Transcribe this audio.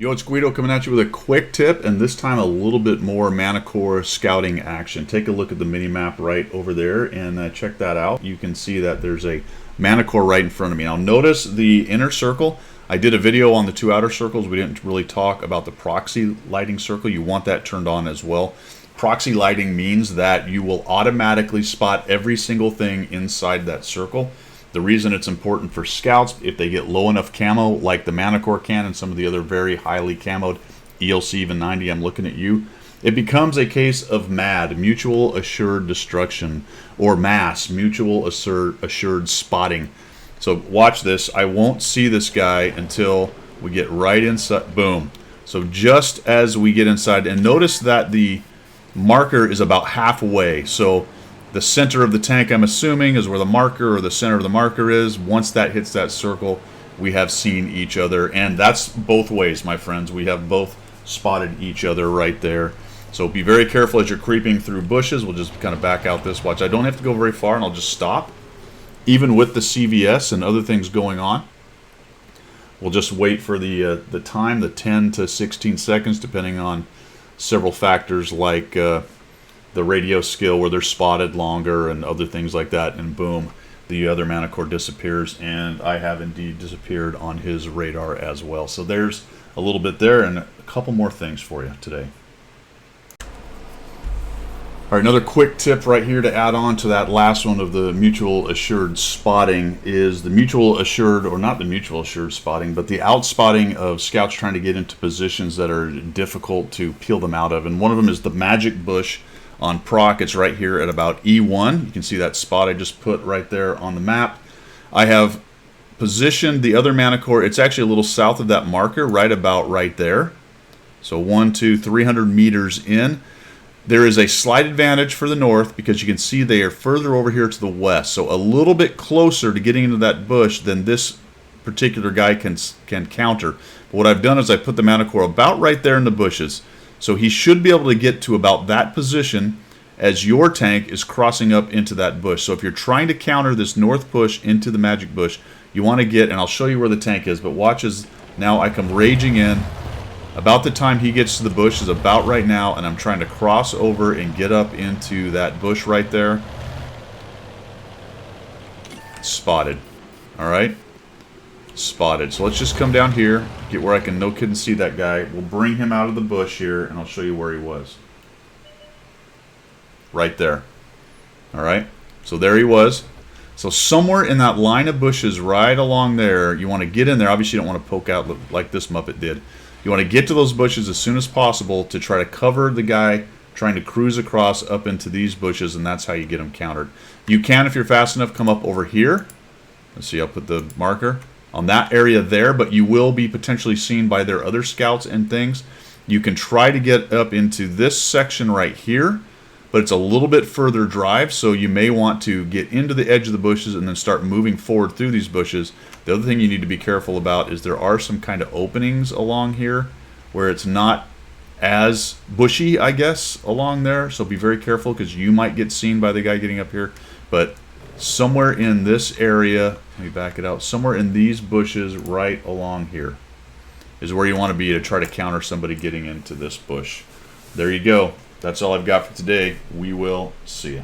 Yo, it's Guido coming at you with a quick tip, and this time a little bit more Manticore scouting action. Take a look at the mini map right over there and check that out. You can see that there's a Manticore right in front of me. Now notice the inner circle. I did a video on the two outer circles. We didn't really talk about the proxy lighting circle. You want that turned on as well. Proxy lighting means that you will automatically spot every single thing inside that circle. The reason it's important for scouts, if they get low enough camo like the Manticore can and some of the other very highly camoed ELC even 90, I'm looking at you, it becomes a case of MAD, mutual assured destruction, or MASS, mutual assured spotting. So watch this. I won't see this guy until we get right inside. Boom. So just as we get inside, and notice that the marker is about halfway. So the center of the tank, I'm assuming, is where the marker or the center of the marker is. Once that hits that circle, we have seen each other. And that's both ways, my friends. We have both spotted each other right there. So be very careful as you're creeping through bushes. We'll just kind of back out this. Watch, I don't have to go very far, and I'll just stop. Even with the CVS and other things going on, we'll just wait for the time, the 10 to 16 seconds, depending on several factors like the radio skill where they're spotted longer and other things like that, and boom, the other Manticore disappears, and I have indeed disappeared on his radar as well. So there's a little bit there and a couple more things for you today. All right, another quick tip right here to add on to that last one of the mutual assured spotting is the mutual assured, or not the mutual assured spotting, but the outspotting of scouts trying to get into positions that are difficult to peel them out of. And one of them is the magic bush on proc. It's right here at about E1. You can see that spot I just put right there on the map. I have positioned the other Manticore. It's actually a little south of that marker, right about right there. So 300 meters in. There is a slight advantage for the north because you can see they are further over here to the west. So a little bit closer to getting into that bush than this particular guy can counter. But what I've done is I put the Manticore about right there in the bushes. So he should be able to get to about that position as your tank is crossing up into that bush. So if you're trying to counter this north push into the magic bush, you want to get, and I'll show you where the tank is, but watch as now I come raging in. About the time he gets to the bush is about right now, and I'm trying to cross over and get up into that bush right there. Spotted. All right? Spotted. So let's just come down here, get where I can no kidding see that guy. We'll bring him out of the bush here, and I'll show you where he was. Right there. All right? So there he was. So somewhere in that line of bushes right along there, you want to get in there. Obviously, you don't want to poke out like this Muppet did. You want to get to those bushes as soon as possible to try to cover the guy trying to cruise across up into these bushes, and that's how you get him countered. You can, if you're fast enough, come up over here. Let's see, I'll put the marker on that area there, but you will be potentially seen by their other scouts and things. You can try to get up into this section right here, but it's a little bit further drive, so you may want to get into the edge of the bushes and then start moving forward through these bushes. The other thing you need to be careful about is there are some kind of openings along here where it's not as bushy, I guess, along there, so be very careful because you might get seen by the guy getting up here. But somewhere in this area, let me back it out, somewhere in these bushes right along here is where you want to be to try to counter somebody getting into this bush. There you go. That's all I've got for today. We will see you.